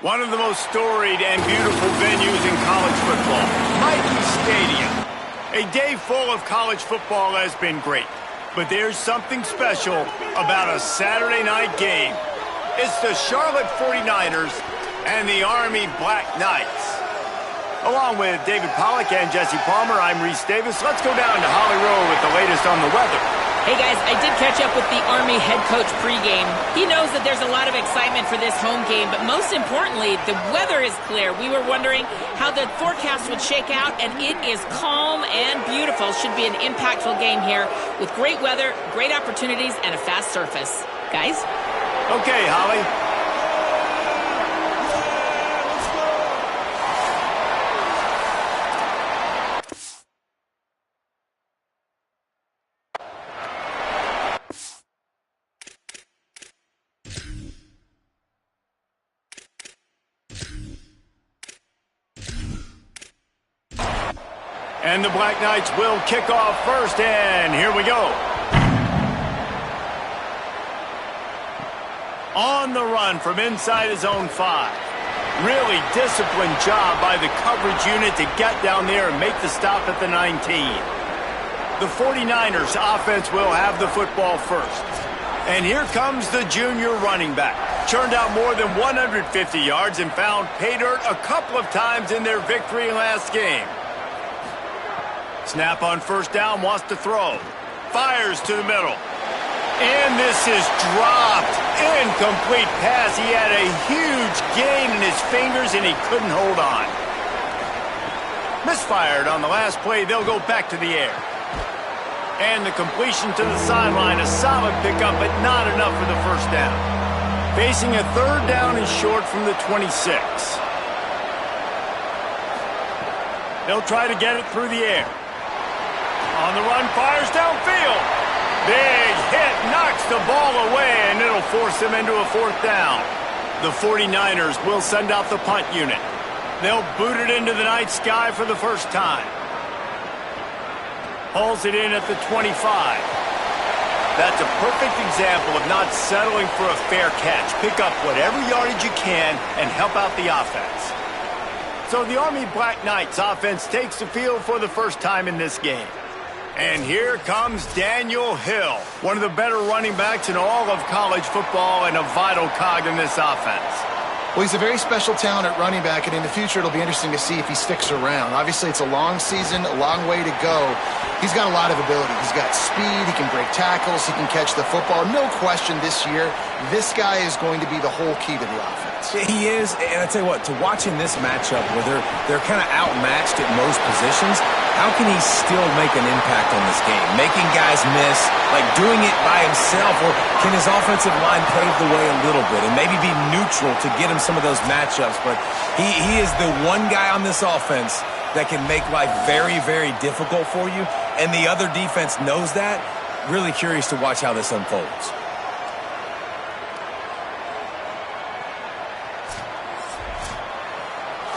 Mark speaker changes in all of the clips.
Speaker 1: One of the most storied and beautiful venues in college football, Mighty Stadium. A day full of college football has been great, but there's something special about a Saturday night game. It's the Charlotte 49ers and the Army Black Knights. Along with David Pollack and Jesse Palmer, I'm Reese Davis. Let's go down to Holly Rowe with the latest on the weather.
Speaker 2: Hey guys, I did catch up with the Army head coach pregame. He knows that there's a lot of excitement for this home game, but most importantly, the weather is clear. We were wondering how the forecast would shake out, and it is calm and beautiful. Should be an impactful game here with great weather, great opportunities, and a fast surface. Guys?
Speaker 1: Okay, Holly. And the Black Knights will kick off first, and here we go. On the run from inside his own 5. Really disciplined job by the coverage unit to get down there and make the stop at the 19. The 49ers offense will have the football first. And here comes the junior running back. Churned out more than 150 yards and found pay dirt a couple of times in their victory last game. Snap on first down, wants to throw. Fires to the middle. And this is dropped. Incomplete pass. He had a huge gain in his fingers and he couldn't hold on. Misfired on the last play. They'll go back to the air. And the completion to the sideline. A solid pickup, but not enough for the first down. Facing a third down and short from the 26. They'll try to get it through the air. On the run, fires downfield. Big hit, knocks the ball away, and it'll force him into a fourth down. The 49ers will send out the punt unit. They'll boot it into the night sky for the first time. Hauls it in at the 25. That's a perfect example of not settling for a fair catch. Pick up whatever yardage you can and help out the offense. So the Army Black Knights offense takes the field for the first time in this game. And here comes Daniel Hill, one of the better running backs in all of college football and a vital cog in this offense.
Speaker 3: Well, he's a very special talent at running back, and in the future it'll be interesting to see if he sticks around. Obviously, it's a long season, a long way to go. He's got a lot of ability. He's got speed, he can break tackles, he can catch the football. No question this year, this guy is going to be the whole key to the offense.
Speaker 4: He is, and I tell you what, to watching this matchup where they're kind of outmatched at most positions, how can he still make an impact on this game? Making guys miss, like doing it by himself, or can his offensive line pave the way a little bit and maybe be neutral to get him some of those matchups? But he is the one guy on this offense that can make life very, very difficult for you, and the other defense knows that. Really curious to watch how this unfolds.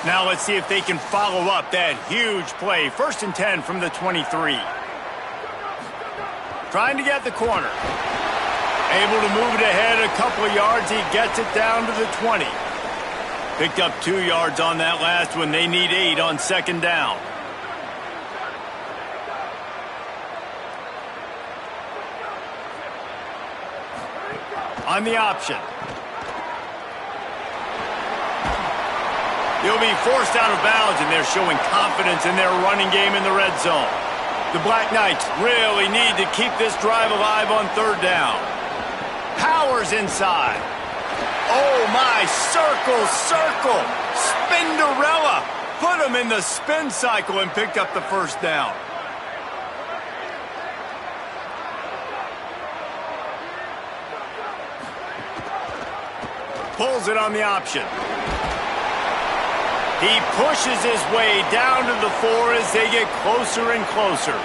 Speaker 1: Now let's see if they can follow up that huge play. 1st and 10 from the 23. Trying to get the corner. Able to move it ahead a couple of yards. He gets it down to the 20. Picked up 2 yards on that last one. They need 8 on second down. On the option. He'll be forced out of bounds, and they're showing confidence in their running game in the red zone. The Black Knights really need to keep this drive alive on third down. Powers inside. Oh, my, circle, circle. Spinderella. Put him in the spin cycle and picked up the first down. Pulls it on the option. He pushes his way down to the 4 as they get closer and closer.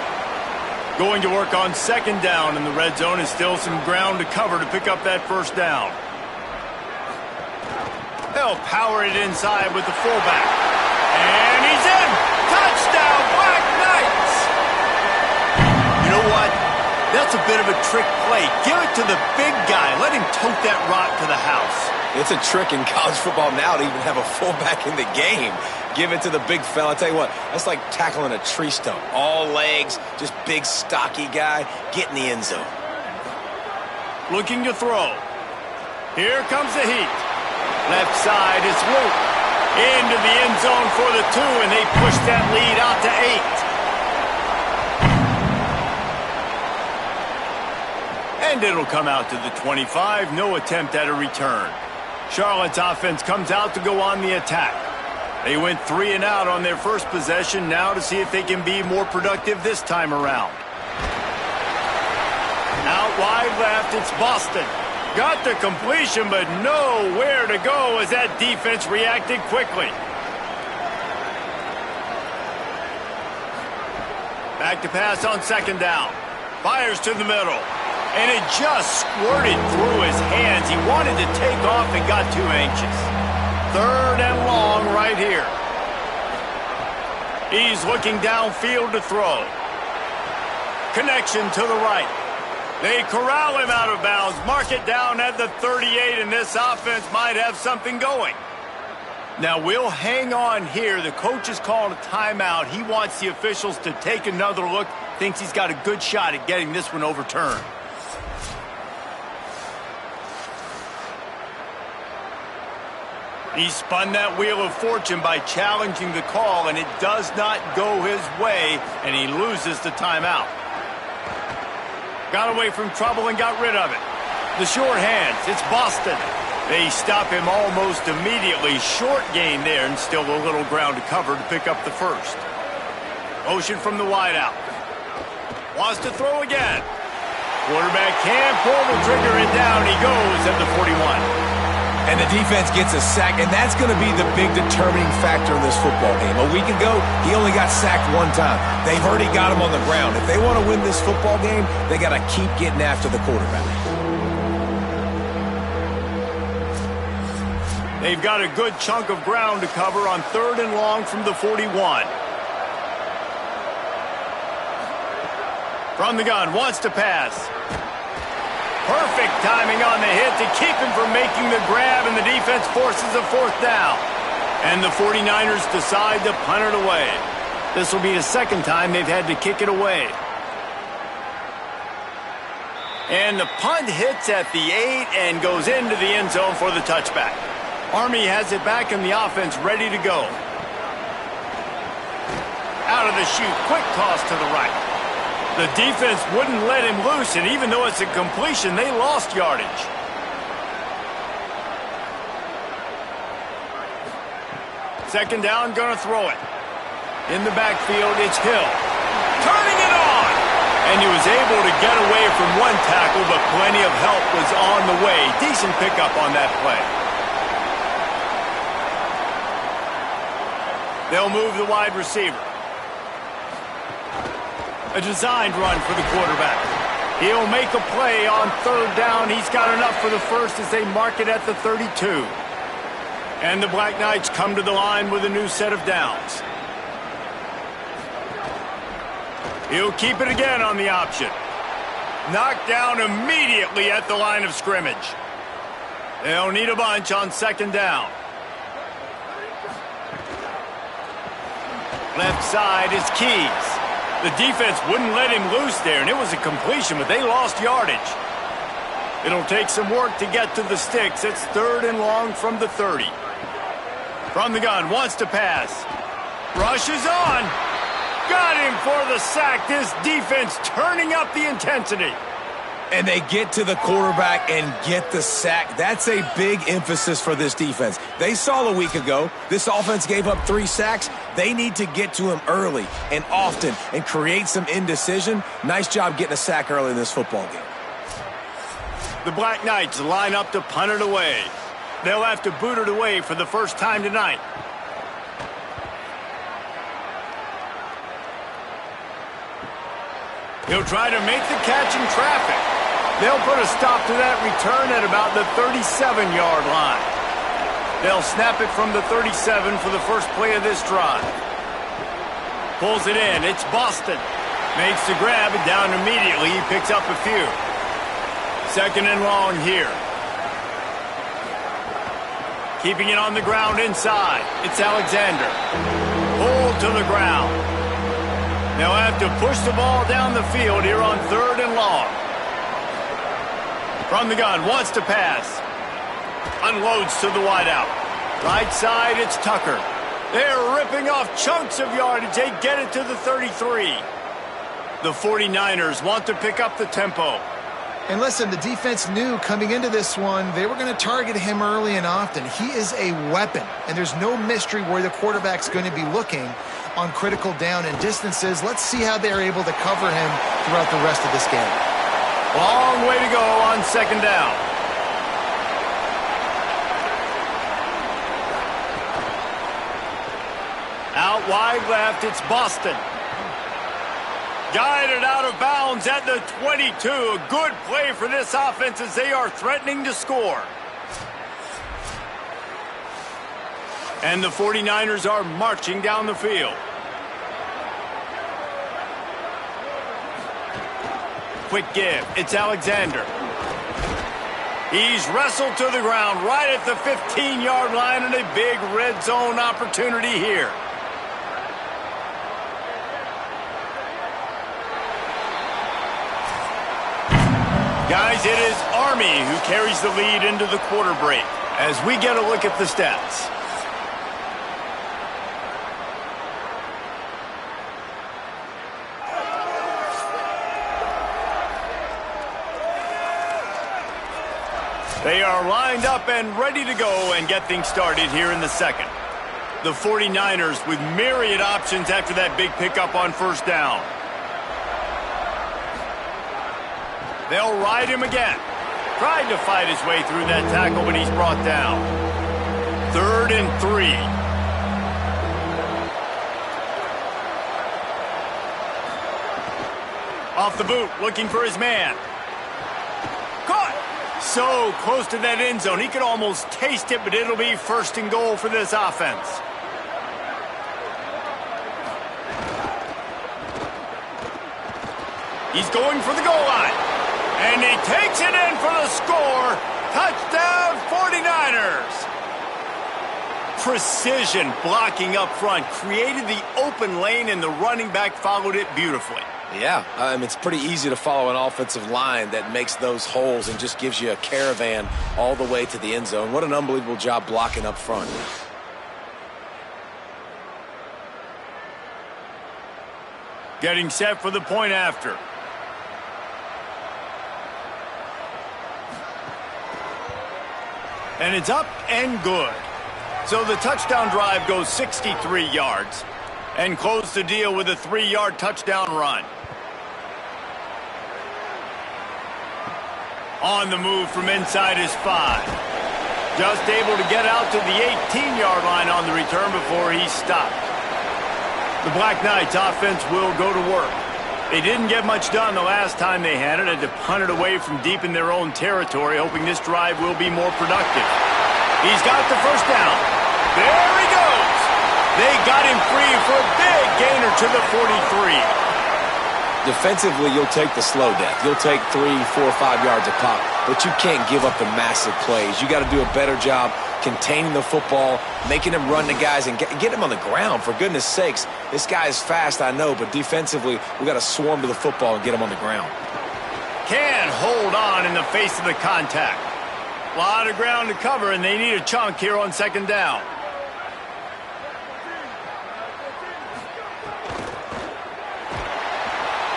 Speaker 1: Going to work on second down in the red zone, and still some ground to cover to pick up that first down. They'll power it inside with the fullback. And he's in! Touchdown, Black Knights! You know what? That's a bit of a trick play. Give it to the big guy. Let him tote that rock to the house.
Speaker 4: It's a trick in college football now to even have a fullback in the game. Give it to the big fella. I tell you what, that's like tackling a tree stump. All legs, just big, stocky guy. Get in the end zone.
Speaker 1: Looking to throw. Here comes the heat. Left side, it's Luke. Into the end zone for the 2, and they push that lead out to 8. And it'll come out to the 25. No attempt at a return. Charlotte's offense comes out to go on the attack. They went 3 and out on their first possession. Now to see if they can be more productive this time around. Out wide left, it's Boston. Got the completion, but nowhere to go as that defense reacted quickly. Back to pass on second down. Fires to the middle. And it just squirted through his hands. He wanted to take off and got too anxious. 3rd and long right here. He's looking downfield to throw. Connection to the right. They corral him out of bounds. Mark it down at the 38, and this offense might have something going. Now, we'll hang on here. The coach has called a timeout. He wants the officials to take another look. Thinks he's got a good shot at getting this one overturned. He spun that wheel of fortune by challenging the call, and it does not go his way, and he loses the timeout. Got away from trouble and got rid of it. The short hands, it's Boston. They stop him almost immediately. Short gain there, and still a little ground to cover to pick up the first. Motion from the wideout. Wants to throw again. Quarterback can't pull the trigger, and down he goes at the 41.
Speaker 4: And the defense gets a sack, and that's going to be the big determining factor in this football game. A week ago, he only got sacked 1 time. They've already got him on the ground. If they want to win this football game, they got to keep getting after the quarterback.
Speaker 1: They've got a good chunk of ground to cover on 3rd and long from the 41. From the gun, wants to pass. Perfect timing on the hit to keep him from making the grab, and the defense forces a 4th down. And the 49ers decide to punt it away. This will be the 2nd time they've had to kick it away. And the punt hits at the 8 and goes into the end zone for the touchback. Army has it back in the offense, ready to go. Out of the chute, quick toss to the right. The defense wouldn't let him loose, and even though it's a completion, they lost yardage. Second down, gonna throw it. In the backfield, it's Hill. Turning it on! And he was able to get away from 1 tackle, but plenty of help was on the way. Decent pickup on that play. They'll move the wide receiver. A designed run for the quarterback. He'll make a play on 3rd down. He's got enough for the first as they mark it at the 32. And the Black Knights come to the line with a new set of downs. He'll keep it again on the option. Knocked down immediately at the line of scrimmage. They'll need a bunch on 2nd down. Left side is Keys. The defense wouldn't let him loose there, and it was a completion, but they lost yardage. It'll take some work to get to the sticks. It's 3rd and long from the 30. From the gun, wants to pass. Rushes on. Got him for the sack. This defense turning up the intensity.
Speaker 4: And they get to the quarterback and get the sack. That's a big emphasis for this defense. They saw a week ago, this offense gave up 3 sacks. They need to get to him early and often and create some indecision. Nice job getting a sack early in this football game.
Speaker 1: The Black Knights line up to punt it away. They'll have to boot it away for the first time tonight. He'll try to make the catch in traffic. They'll put a stop to that return at about the 37-yard line. They'll snap it from the 37 for the first play of this drive. Pulls it in. It's Boston. Makes the grab and down immediately. He picks up a few. 2nd and long here. Keeping it on the ground inside. It's Alexander. Pulled to the ground. They'll have to push the ball down the field here on 3rd and long. From the gun, wants to pass. Unloads to the wideout. Right side, it's Tucker. They're ripping off chunks of yardage. They get it to the 33. The 49ers want to pick up the tempo.
Speaker 3: And listen, the defense knew coming into this one, they were going to target him early and often. He is a weapon, and there's no mystery where the quarterback's going to be looking on critical down and distances. Let's see how they're able to cover him throughout the rest of this game.
Speaker 1: Long way to go on 2nd down. Out wide left, it's Boston. Guided out of bounds at the 22. A good play for this offense as they are threatening to score. And the 49ers are marching down the field. Quick give. It's Alexander. He's wrestled to the ground right at the 15-yard line and a big red zone opportunity here. Guys, it is Army who carries the lead into the quarter break as we get a look at the stats. They are lined up and ready to go and get things started here in the second. The 49ers with myriad options after that big pickup on 1st down. They'll ride him again. Tried to fight his way through that tackle, but he's brought down. 3rd and 3. Off the boot, looking for his man. Caught! So close to that end zone. He could almost taste it, but it'll be 1st and goal for this offense. He's going for the goal line. And he takes it in for the score. Touchdown, 49ers. Precision blocking up front. Created the open lane, and the running back followed it beautifully.
Speaker 4: Yeah, it's pretty easy to follow an offensive line that makes those holes and just gives you a caravan all the way to the end zone. What an unbelievable job blocking up front.
Speaker 1: Getting set for the point after. And it's up and good. So the touchdown drive goes 63 yards. And close the deal with a 3-yard touchdown run. On the move from inside his 5. Just able to get out to the 18-yard line on the return before he's stopped. The Black Knights offense will go to work. They didn't get much done the last time they had it. Had to punt it away from deep in their own territory, hoping this drive will be more productive. He's got the 1st down. There he goes. They got him free for a big gainer to the 43.
Speaker 4: Defensively, you'll take the slow death. You'll take 3, 4, 5 yards a pop, but you can't give up the massive plays. You got to do a better job containing the football, making him run the guys, and get him on the ground. For goodness sakes, this guy is fast, I know, but defensively, we got to swarm to the football and get him on the ground.
Speaker 1: Can hold on in the face of the contact. A lot of ground to cover, and they need a chunk here on 2nd down.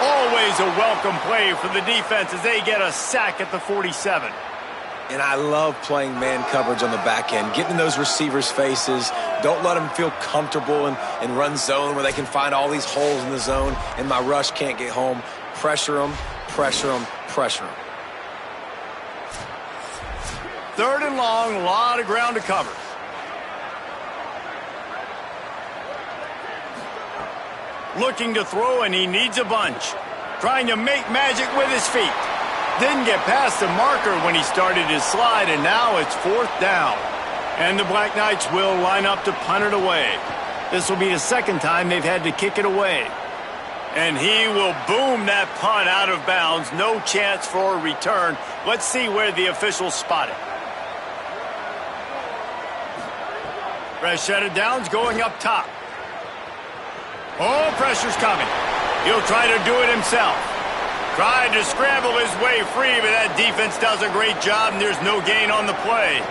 Speaker 1: Always a welcome play for the defense as they get a sack at the 47.
Speaker 4: And I love playing man coverage on the back end, getting in those receivers' faces. Don't let them feel comfortable and run zone where they can find all these holes in the zone and my rush can't get home. Pressure them, pressure them, pressure them.
Speaker 1: 3rd and long, a lot of ground to cover. Looking to throw, and he needs a bunch. Trying to make magic with his feet. Didn't get past the marker when he started his slide, and now it's 4th down. And the Black Knights will line up to punt it away. This will be the 2nd time they've had to kick it away. And he will boom that punt out of bounds. No chance for a return. Let's see where the officials spot it. Fresh set of downs going up top. Oh, pressure's coming. He'll try to do it himself. Tried to scramble his way free, but that defense does a great job, and there's no gain on the play.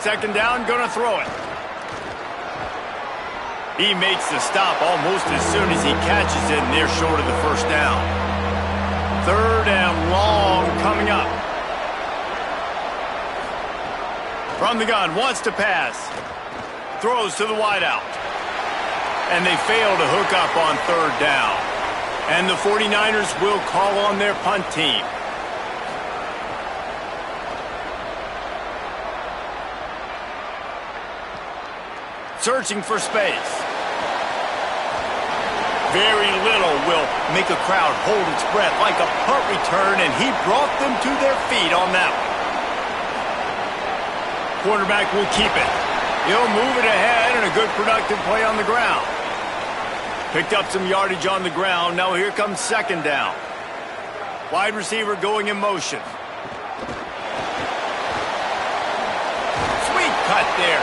Speaker 1: Second down, gonna throw it. He makes the stop almost as soon as he catches it, and they're short of the first down. Third and long coming up. From the gun, wants to pass. Throws to the wideout. And they fail to hook up on third down. And the 49ers will call on their punt team. Searching for space. Very little will make a crowd hold its breath like a punt return, and he brought them to their feet on that one. Quarterback will keep it. He'll move it ahead, and a good productive play on the ground. Picked up some yardage on the ground. Now here comes second down. Wide receiver going in motion. Sweet cut there.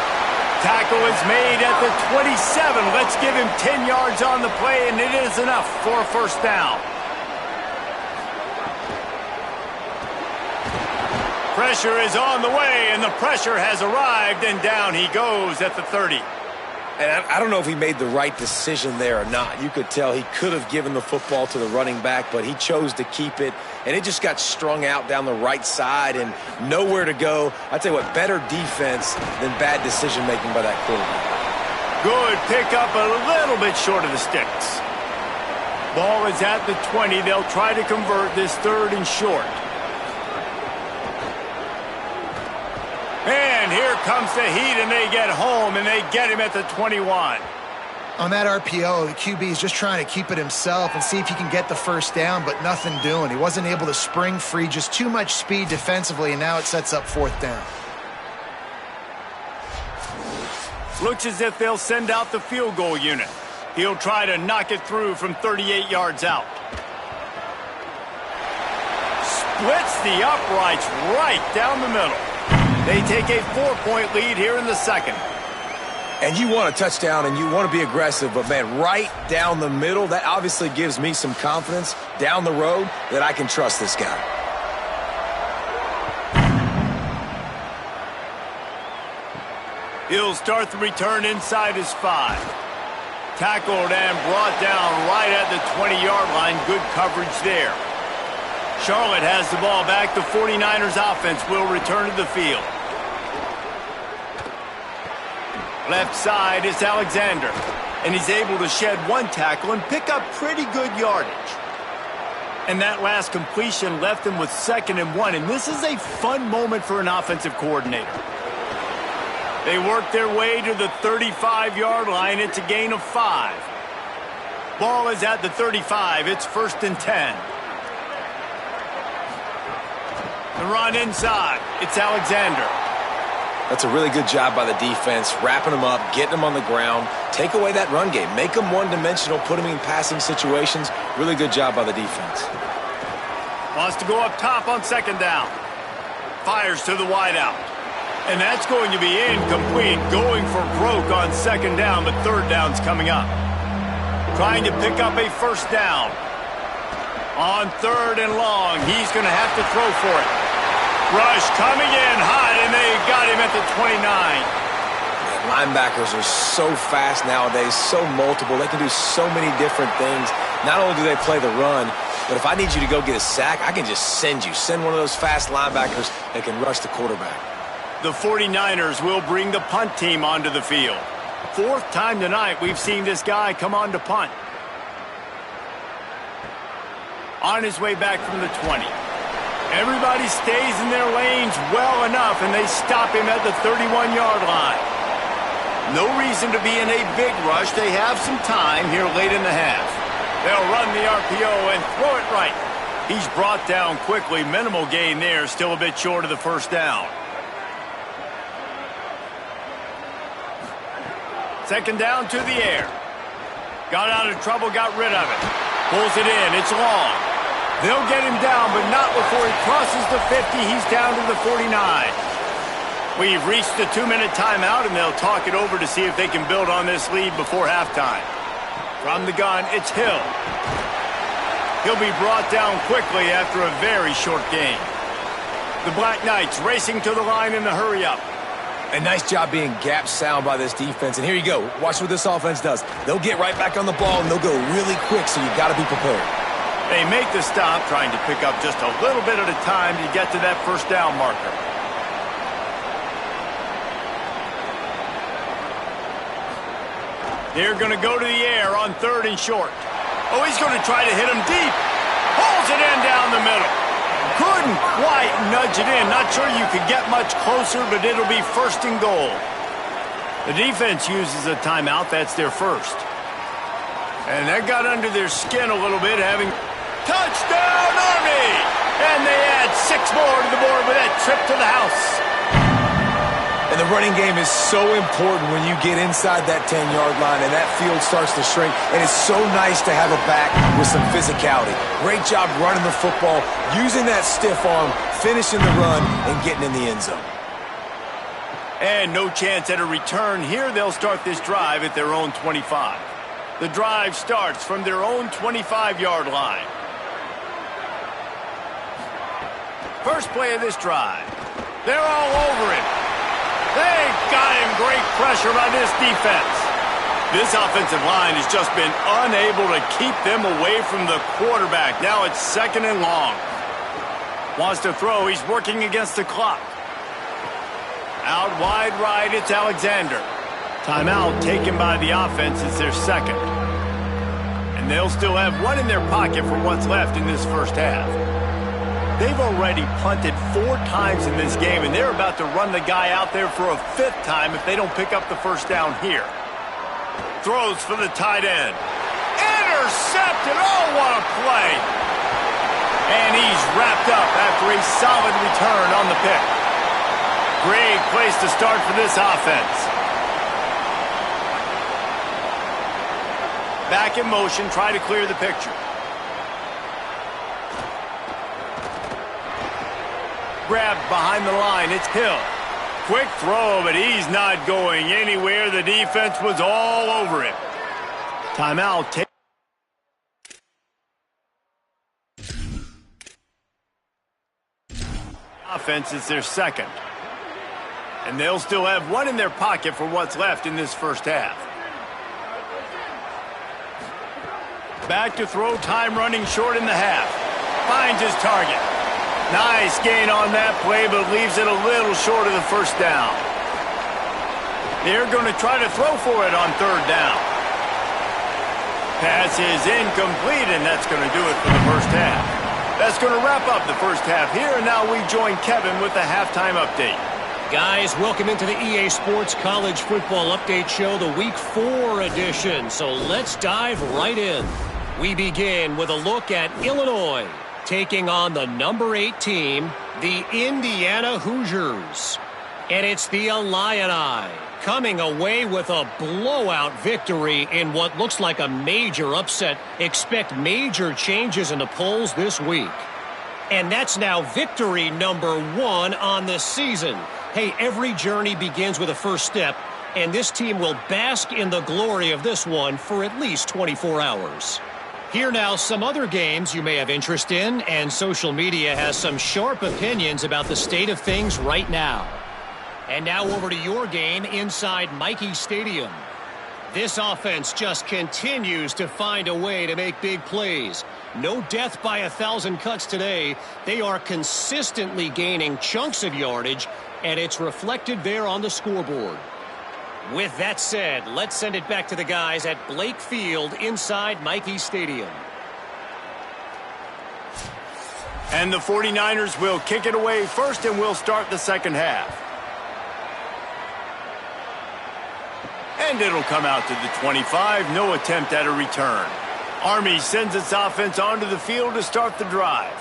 Speaker 1: Tackle is made at the 27. Let's give him 10 yards on the play, and it is enough for a first down. Pressure is on the way, and the pressure has arrived, and down he goes at the 30.
Speaker 4: And I don't know if he made the right decision there or not. You could tell he could have given the football to the running back, but he chose to keep it, and it just got strung out down the right side and nowhere to go. I tell you what, better defense than bad decision-making by that quarterback.
Speaker 1: Good pickup, a little bit short of the sticks. Ball is at the 20. They'll try to convert this third and short. And here comes the heat, and they get home, and they get him at the 21.
Speaker 3: On that RPO, the QB is just trying to keep it himself and see if he can get the first down, but nothing doing. He wasn't able to spring free, just too much speed defensively, and now it sets up fourth down.
Speaker 1: Looks as if they'll send out the field goal unit. He'll try to knock it through from 38 yards out. Splits the uprights right down the middle. They take a 4-point lead here in the second.
Speaker 4: And you want a touchdown and you want to be aggressive, but, man, right down the middle, that obviously gives me some confidence down the road that I can trust this guy.
Speaker 1: He'll start the return inside his 5. Tackled and brought down right at the 20-yard line. Good coverage there. Charlotte has the ball back. The 49ers offense will return to the field. Left side is Alexander, and he's able to shed one tackle and pick up pretty good yardage. And that last completion left him with 2nd and 1, and this is a fun moment for an offensive coordinator. They work their way to the 35-yard line. It's a gain of 5. Ball is at the 35. It's 1st and 10. The run inside. It's Alexander.
Speaker 4: That's a really good job by the defense, wrapping them up, getting them on the ground. Take away that run game. Make them one-dimensional, put them in passing situations. Really good job by the defense.
Speaker 1: Wants to go up top on 2nd down. Fires to the wideout. And that's going to be incomplete. Going for broke on 2nd down, but 3rd down's coming up. Trying to pick up a first down. On 3rd and long, he's going to have to throw for it. Rush coming in hot, and they got him at the 29.
Speaker 4: Linebackers are so fast nowadays, so multiple. They can do so many different things. Not only do they play the run, but if I need you to go get a sack, I can just send you. Send one of those fast linebackers that can rush the quarterback.
Speaker 1: The 49ers will bring the punt team onto the field. 4th time tonight we've seen this guy come on to punt. On his way back from the 20. Everybody stays in their lanes well enough, and they stop him at the 31-yard line. No reason to be in a big rush. They have some time here late in the half. They'll run the RPO and throw it right. He's brought down quickly. Minimal gain there. Still a bit short of the first down. 2nd down to the air. Got out of trouble, got rid of it. Pulls it in. It's long. They'll get him down, but not before he crosses the 50. He's down to the 49. We've reached the 2-minute timeout, and they'll talk it over to see if they can build on this lead before halftime. From the gun, it's Hill. He'll be brought down quickly after a very short game. The Black Knights racing to the line in the hurry-up.
Speaker 4: A nice job being gap sound by this defense. And here you go. Watch what this offense does. They'll get right back on the ball, and they'll go really quick, so you got to be prepared.
Speaker 1: They make the stop, trying to pick up just a little bit at a time to get to that first down marker. They're going to go to the air on 3rd and short. Oh, he's going to try to hit him deep. Pulls it in down the middle. Couldn't quite nudge it in. Not sure you could get much closer, but it'll be 1st and goal. The defense uses a timeout. That's their first. And that got under their skin a little bit, having touchdown Army! And they add 6 more to the board with that trip to the house.
Speaker 4: And the running game is so important when you get inside that 10-yard line and that field starts to shrink. And it's so nice to have a back with some physicality. Great job running the football, using that stiff arm, finishing the run, and getting in the end zone.
Speaker 1: And no chance at a return here. They'll start this drive at their own 25. The drive starts from their own 25-yard line. First play of this drive. They're all over him. They got him. Great pressure by this defense. This offensive line has just been unable to keep them away from the quarterback. Now it's 2nd and long. Wants to throw. He's working against the clock. Out wide right, it's Alexander. Timeout taken by the offense. It's their 2nd. And they'll still have 1 in their pocket for what's left in this first half. They've already punted 4 times in this game, and they're about to run the guy out there for a 5th time if they don't pick up the first down here. Throws for the tight end. Intercepted! Oh, what a play! And he's wrapped up after a solid return on the pick. Great place to start for this offense. Back in motion, try to clear the picture. Grabbed behind the line, it's Hill. Quick throw, but he's not going anywhere. The defense was all over him. Timeout. Offense is their 2nd. And they'll still have 1 in their pocket for what's left in this first half. Back to throw, time running short in the half. Finds his target. Nice gain on that play, but leaves it a little short of the first down. They're going to try to throw for it on 3rd down. Pass is incomplete, and that's going to do it for the first half. That's going to wrap up the first half here, and now we join Kevin with the halftime update.
Speaker 5: Guys, welcome into the EA Sports College Football Update Show, the Week 4 edition. So let's dive right in. We begin with a look at Illinois taking on the number 8 team, the Indiana Hoosiers. And it's the Illini coming away with a blowout victory in what looks like a major upset. Expect major changes in the polls this week. And that's now victory number 1 on the season. Hey, every journey begins with a first step, and this team will bask in the glory of this one for at least 24 hours. Here now, some other games you may have interest in, and social media has some sharp opinions about the state of things right now. And now over to your game inside Michie Stadium. This offense just continues to find a way to make big plays. No death by 1,000 cuts today. They are consistently gaining chunks of yardage, and it's reflected there on the scoreboard. With that said, let's send it back to the guys at Blake Field inside Michie Stadium.
Speaker 1: And the 49ers will kick it away first, and we'll start the second half. And it'll come out to the 25. No attempt at a return. Army sends its offense onto the field to start the drive.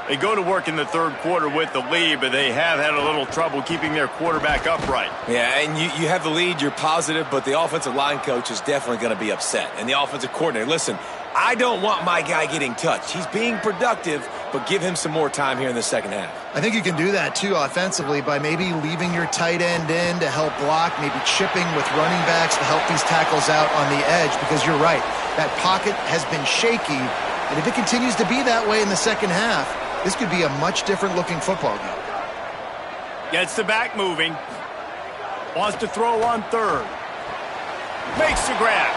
Speaker 1: They go to work in the third quarter with the lead, but they have had a little trouble keeping their quarterback upright.
Speaker 4: Yeah, and you have the lead, you're positive, but the offensive line coach is definitely going to be upset. And the offensive coordinator, listen, I don't want my guy getting touched. He's being productive, but give him some more time here in the second half.
Speaker 3: I think you can do that, too, offensively, by maybe leaving your tight end in to help block, maybe chipping with running backs to help these tackles out on the edge, because you're right. That pocket has been shaky, and if it continues to be that way in the second half, this could be a much different-looking football game.
Speaker 1: Gets the back moving. Wants to throw on third. Makes the grab.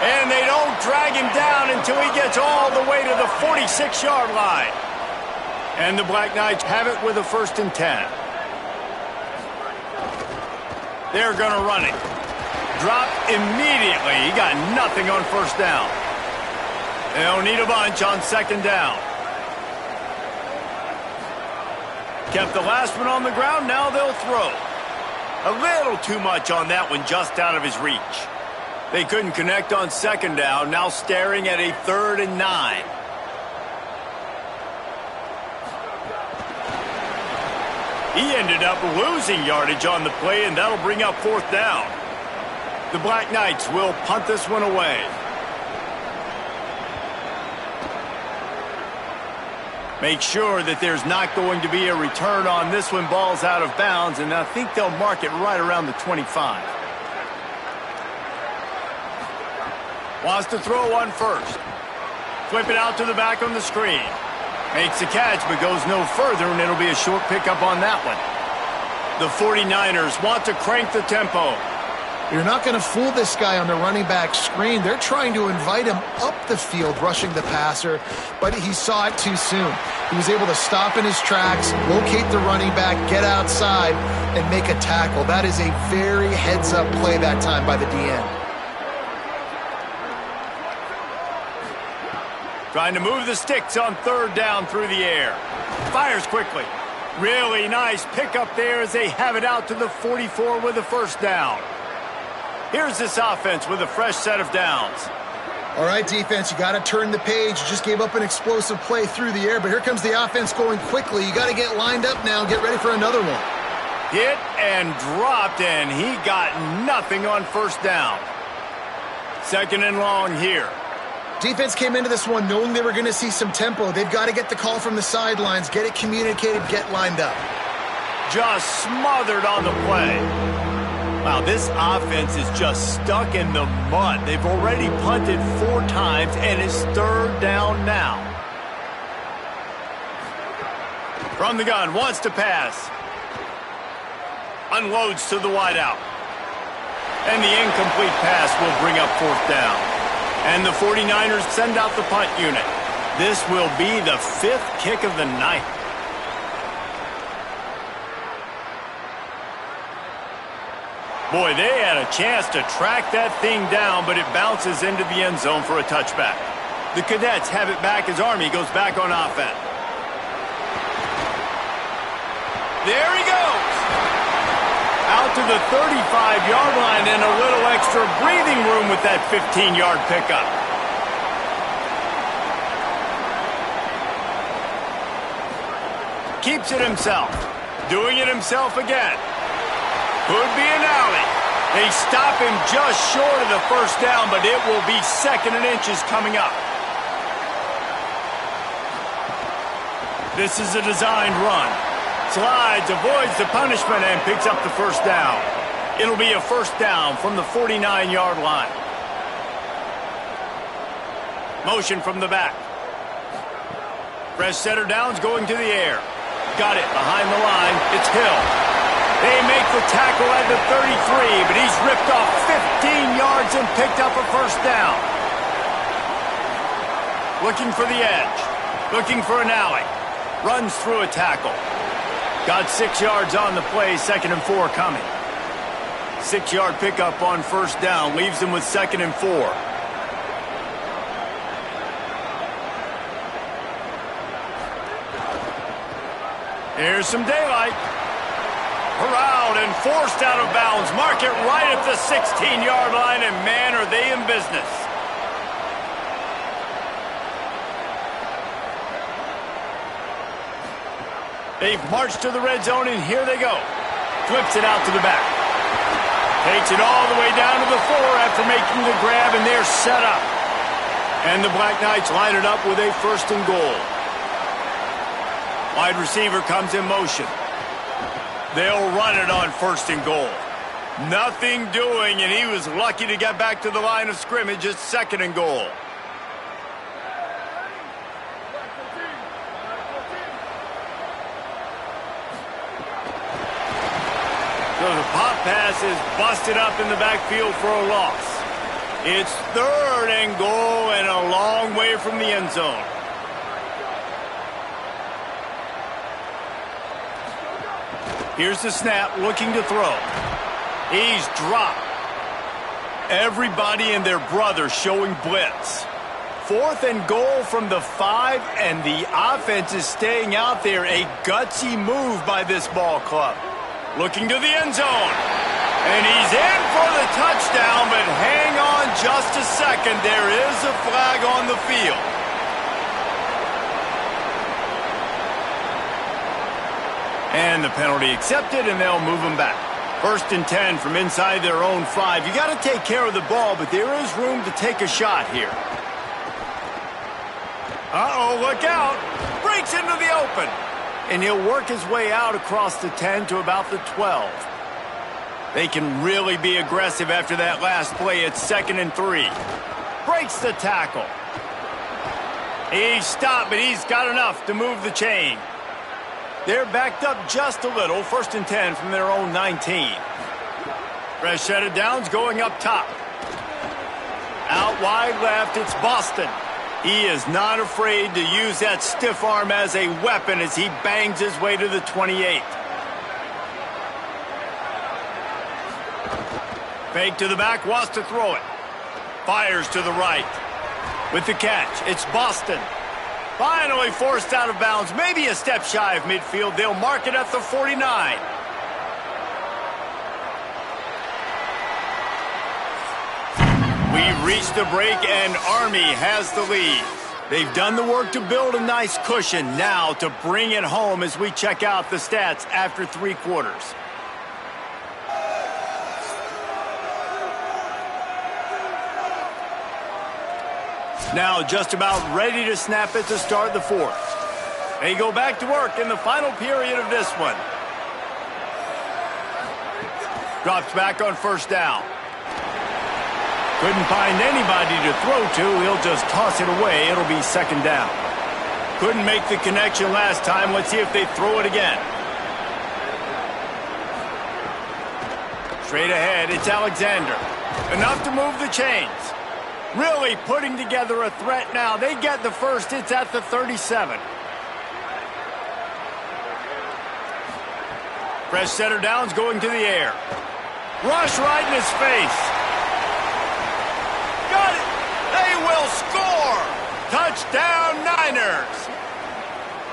Speaker 1: And they don't drag him down until he gets all the way to the 46-yard line. And the Black Knights have it with a 1st and 10. They're going to run it. Drop immediately. He got nothing on 1st down. They'll need a bunch on 2nd down. Kept the last one on the ground. Now they'll throw. A little too much on that one, just out of his reach. They couldn't connect on 2nd down. Now staring at a 3rd and 9. He ended up losing yardage on the play, and that'll bring up 4th down. The Black Knights will punt this one away. Make sure that there's not going to be a return on this one. Ball's out of bounds, and I think they'll mark it right around the 25. Wants to throw on 1st. Flip it out to the back on the screen. Makes the catch, but goes no further, and it'll be a short pickup on that one. The 49ers want to crank the tempo.
Speaker 3: You're not going to fool this guy on the running back screen. They're trying to invite him up the field, rushing the passer, but he saw it too soon. He was able to stop in his tracks, locate the running back, get outside, and make a tackle. That is a very heads-up play that time by the DN.
Speaker 1: Trying to move the sticks on 3rd down through the air. Fires quickly. Really nice pickup there as they have it out to the 44 with the 1st down. Here's this offense with a fresh set of downs.
Speaker 3: All right, defense, you got to turn the page. You just gave up an explosive play through the air, but here comes the offense going quickly. You got to get lined up now and get ready for another one.
Speaker 1: Hit and dropped, and he got nothing on 1st down. 2nd and long here.
Speaker 3: Defense came into this one knowing they were going to see some tempo. They've got to get the call from the sidelines, get it communicated, get lined up.
Speaker 1: Just smothered on the play. Wow, this offense is just stuck in the mud. They've already punted 4 times, and it's 3rd down now. From the gun, wants to pass. Unloads to the wideout. And the incomplete pass will bring up 4th down. And the 49ers send out the punt unit. This will be the 5th kick of the night. Boy, they had a chance to track that thing down, but it bounces into the end zone for a touchback. The Cadets have it back as Army goes back on offense. There he goes. Out to the 35-yard line and a little extra breathing room with that 15-yard pickup. Keeps it himself. Doing it himself again. Could be an alley. They stop him just short of the 1st down, but it will be 2nd and inches coming up. This is a designed run. Slides, avoids the punishment, and picks up the 1st down. It'll be a 1st down from the 49-yard line. Motion from the back. Fresh setter downs going to the air. Got it behind the line. It's Hill. They make the tackle at the 33, but he's ripped off 15 yards and picked up a 1st down. Looking for the edge. Looking for an alley. Runs through a tackle. Got 6 yards on the play, 2nd and 4 coming. 6-yard pickup on 1st down, leaves him with 2nd and 4. Here's some daylight. Corralled and forced out of bounds. Mark it right at the 16-yard line, and man, are they in business. They've marched to the red zone, and here they go. Flips it out to the back. Takes it all the way down to the 4 after making the grab, and they're set up. And the Black Knights line it up with a 1st and goal. Wide receiver comes in motion. They'll run it on 1st and goal. Nothing doing, and he was lucky to get back to the line of scrimmage at 2nd and goal. So the pop pass is busted up in the backfield for a loss. It's 3rd and goal and a long way from the end zone. Here's the snap, looking to throw. He's dropped. Everybody and their brother showing blitz. 4th and goal from the 5, and the offense is staying out there. A gutsy move by this ball club. Looking to the end zone. And he's in for the touchdown, but hang on just a second. There is a flag on the field. And the penalty accepted, and they'll move them back. 1st and 10 from inside their own 5. You got to take care of the ball, but there is room to take a shot here. Uh-oh, look out. Breaks into the open. And he'll work his way out across the 10 to about the 12. They can really be aggressive after that last play. It's 2nd and 3. Breaks the tackle. He stopped, but he's got enough to move the chain. They're backed up just a little. 1st and 10 from their own 19. Fresh set of downs going up top. Out wide left, it's Boston. He is not afraid to use that stiff arm as a weapon as he bangs his way to the 28. Fake to the back, wants to throw it. Fires to the right. With the catch, it's Boston. Finally forced out of bounds, maybe a step shy of midfield. They'll mark it at the 49. We've reached the break, and Army has the lead. They've done the work to build a nice cushion. Now to bring it home as we check out the stats after 3 quarters. Now just about ready to snap it to start the 4th. They go back to work in the final period of this one. Drops back on 1st down. Couldn't find anybody to throw to. He'll just toss it away. It'll be 2nd down. Couldn't make the connection last time. Let's see if they throw it again. Straight ahead, it's Alexander. Enough to move the chains. Really putting together a threat now. They get the 1st. It's at the 37. Fresh center downs going to the air. Rush right in his face. Got it. They will score. Touchdown, Niners.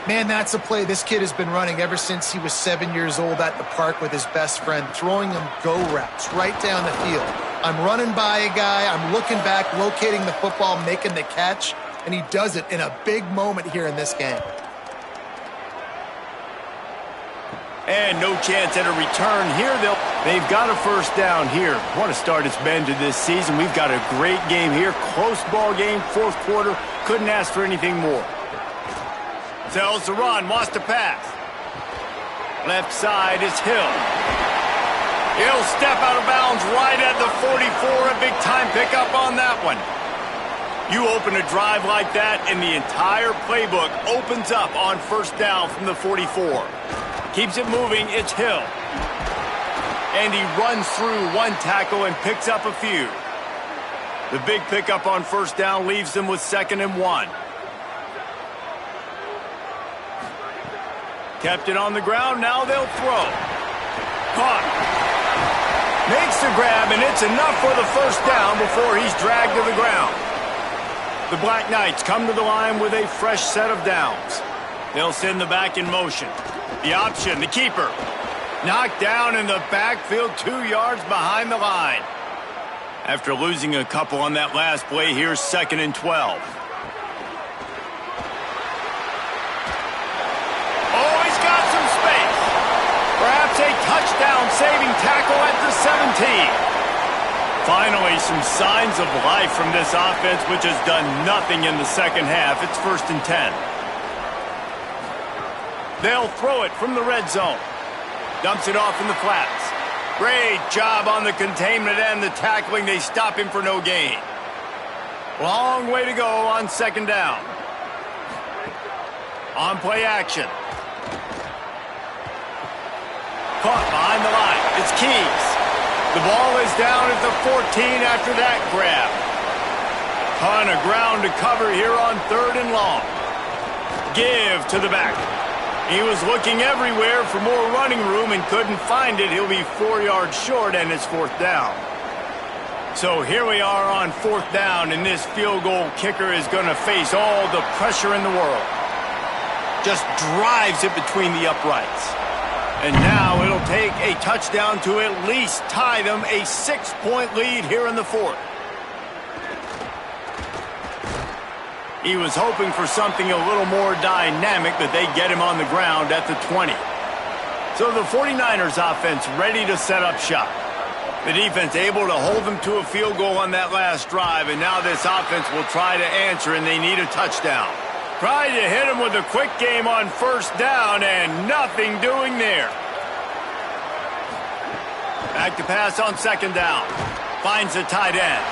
Speaker 3: Man, that's a play this kid has been running ever since he was 7 years old at the park with his best friend, throwing him go routes right down the field. I'm running by a guy, I'm looking back, locating the football, making the catch, and he does it in a big moment here in this game.
Speaker 1: And no chance at a return here. They've got a 1st down here. What a start it's been to this season. We've got a great game here. Close ball game, 4th quarter. Couldn't ask for anything more. Tells the run, wants to pass. Left side is Hill. He'll step out of bounds right at the 44. A big time pickup on that one. You open a drive like that, and the entire playbook opens up on 1st down from the 44. Keeps it moving, it's Hill. And he runs through 1 tackle and picks up a few. The big pickup on 1st down leaves them with 2nd and 1. Kept it on the ground, now they'll throw. Caught. Makes the grab, and it's enough for the 1st down before he's dragged to the ground. The Black Knights come to the line with a fresh set of downs. They'll send the back in motion. The option, the keeper. Knocked down in the backfield, 2 yards behind the line. After losing a couple on that last play, here's 2nd and 12. Oh, he's got some space. Perhaps a touchdown-saving tackle at the 17. Finally, some signs of life from this offense, which has done nothing in the 2nd half. It's 1st and 10. They'll throw it from the red zone. Dumps it off in the flats. Great job on the containment and the tackling. They stop him for no gain. Long way to go on second down. On play action. Caught behind the line. It's Keys. The ball is down at the 14 after that grab. Ton of ground to cover here on third and long. Give to the back. He was looking everywhere for more running room and couldn't find it. He'll be 4 yards short, and it's fourth down. So here we are on fourth down, and this field goal kicker is going to face all the pressure in the world. Just drives it between the uprights. And now it'll take a touchdown to at least tie them a 6-point lead here in the fourth. He was hoping for something a little more dynamic, but they get him on the ground at the 20. So the 49ers offense ready to set up shop. The defense able to hold them to a field goal on that last drive, and now this offense will try to answer, and they need a touchdown. Tried to hit him with a quick game on first down, and nothing doing there. Back to pass on second down. Finds the tight end.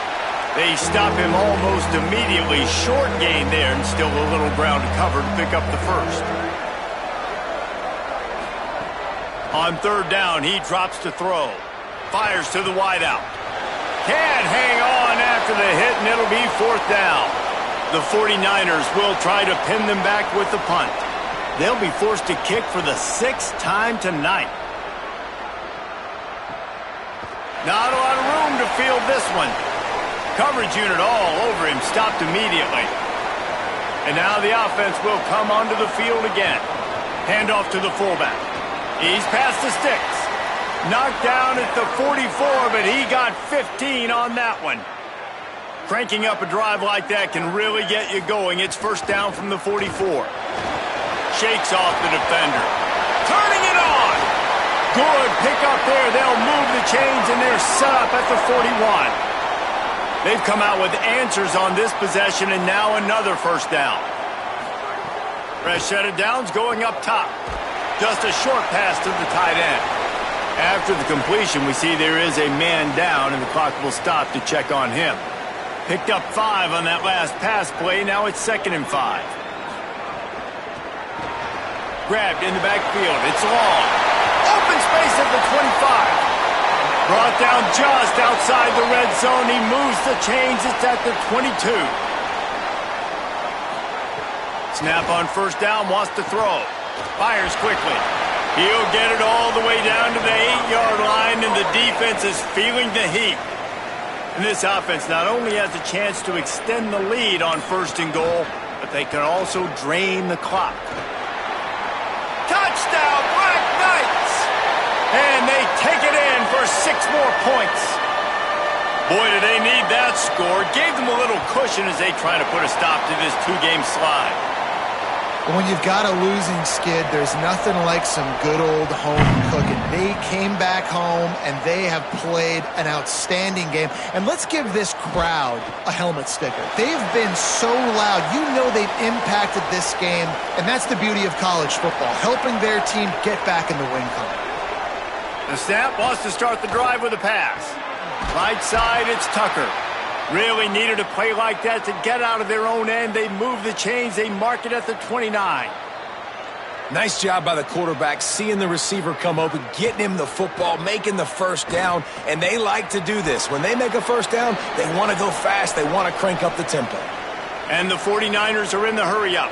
Speaker 1: They stop him almost immediately. Short gain there, and still a little ground to cover to pick up the first. On third down, he drops to throw. Fires to the wideout. Can't hang on after the hit, and it'll be fourth down. The 49ers will try to pin them back with the punt. They'll be forced to kick for the 6th time tonight. Not a lot of room to field this one. Coverage unit all over him, stopped immediately. And now the offense will come onto the field again. Handoff to the fullback. He's past the sticks. Knocked down at the 44, but he got 15 on that one. Cranking up a drive like that can really get you going. It's first down from the 44. Shakes off the defender. Turning it on! Good pickup there. They'll move the chains, and they're set up at the 41. They've come out with answers on this possession, and now another first down. Fresh set of downs going up top. Just a short pass to the tight end. After the completion, we see there is a man down, and the clock will stop to check on him. Picked up 5 on that last pass play. Now it's 2nd and 5. Grabbed in the backfield. It's long. Open space at the 25. Brought down just outside the red zone. He moves the chains. It's at the 22. Snap on first down. Wants to throw. Fires quickly. He'll get it all the way down to the 8-yard line, and the defense is feeling the heat. And this offense not only has a chance to extend the lead on first and goal, but they can also drain the clock. Touchdown, Black Knights! And they take it in for 6 more points. Boy, do they need that score. Gave them a little cushion as they try to put a stop to this 2-game slide.
Speaker 3: When you've got a losing skid, there's nothing like some good old home cooking. They came back home, and they have played an outstanding game. And let's give this crowd a helmet sticker. They've been so loud. You know they've impacted this game, and that's the beauty of college football, helping their team get back in the win column.
Speaker 1: The snap wants to start the drive with a pass. Right side, it's Tucker. Really needed a play like that to get out of their own end. They move the chains. They mark it at the 29.
Speaker 4: Nice job by the quarterback, seeing the receiver come open, getting him the football, making the first down, and they like to do this. When they make a first down, they want to go fast. They want to crank up the tempo.
Speaker 1: And the 49ers are in the hurry-up.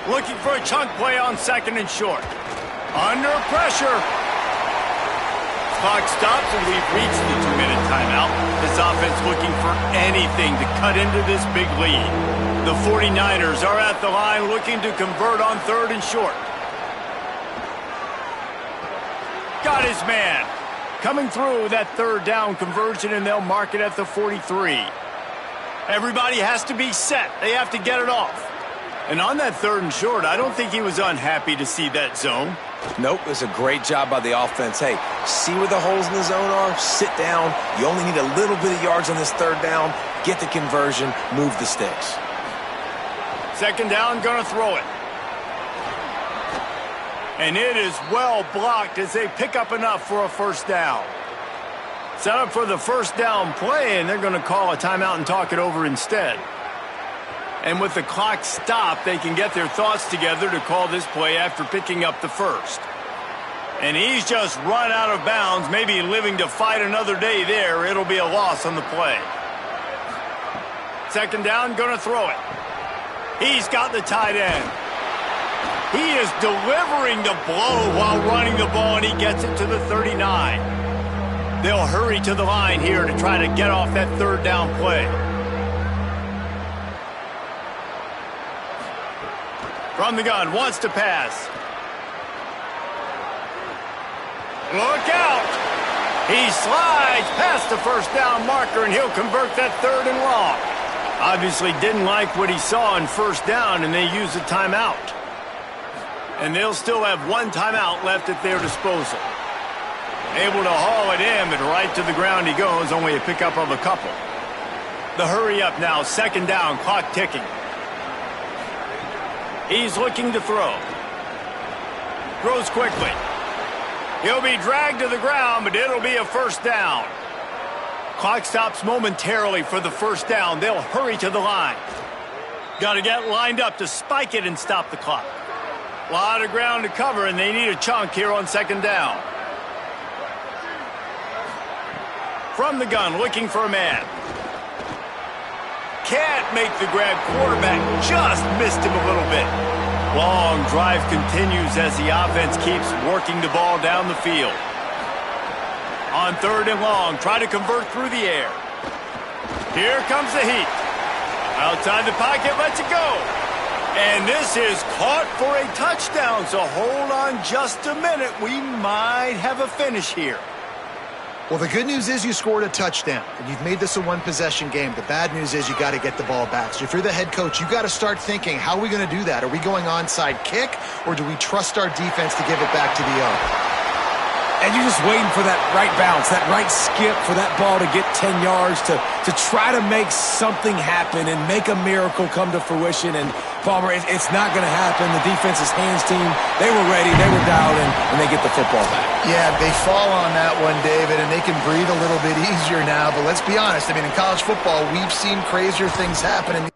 Speaker 1: Looking for a chunk play on 2nd and short. Under pressure. Clock stops, and we've reached the 2-minute timeout. This offense looking for anything to cut into this big lead. The 49ers are at the line looking to convert on 3rd and short. Got his man. Coming through that 3rd down conversion, and they'll mark it at the 43. Everybody has to be set. They have to get it off. And on that 3rd and short, I don't think he was unhappy to see that zone.
Speaker 4: Nope, it was a great job by the offense. Hey, see where the holes in the zone are? Sit down. You only need a little bit of yards on this 3rd down. Get the conversion. Move the sticks.
Speaker 1: Second down, gonna throw it. And it is well blocked as they pick up enough for a first down. Set up for the first down play, and they're going to call a timeout and talk it over instead. And with the clock stopped, they can get their thoughts together to call this play after picking up the first. And he's just run out of bounds, maybe living to fight another day there. It'll be a loss on the play. Second down, going to throw it. He's got the tight end. He is delivering the blow while running the ball, and he gets it to the 39. They'll hurry to the line here to try to get off that third down play. From the gun, wants to pass. Look out! He slides past the first down marker, and he'll convert that third and long. Obviously didn't like what he saw in first down, and they use a timeout. And they'll still have one timeout left at their disposal. Able to haul it in, but right to the ground he goes, only a pickup of a couple. The hurry up now, second down, clock ticking. He's looking to throw. Throws quickly. He'll be dragged to the ground, but it'll be a first down. Clock stops momentarily for the first down. They'll hurry to the line. Got to get lined up to spike it and stop the clock. A lot of ground to cover, and they need a chunk here on second down. From the gun, looking for a man. Can't make the grab. Quarterback just missed him a little bit. Long drive continues as the offense keeps working the ball down the field. On third and long, try to convert through the air. Here comes the heat. Outside the pocket, lets it go. And this is caught for a touchdown, so hold on just a minute. We might have a finish here.
Speaker 3: Well, the good news is you scored a touchdown, and you've made this a one-possession game. The bad news is you got to get the ball back. So if you're the head coach, you got to start thinking, how are we going to do that? Are we going onside kick, or do we trust our defense to give it back to the O?
Speaker 4: And you're just waiting for that right bounce, that right skip for that ball to get 10 yards to try to make something happen and make a miracle come to fruition. And, Palmer, it's not going to happen. The defense's hands team, they were ready, they were dialed in, and they get the football back.
Speaker 3: Yeah, they fall on that one, David, and they can breathe a little bit easier now. But let's be honest. I mean, in college football, we've seen crazier things happen.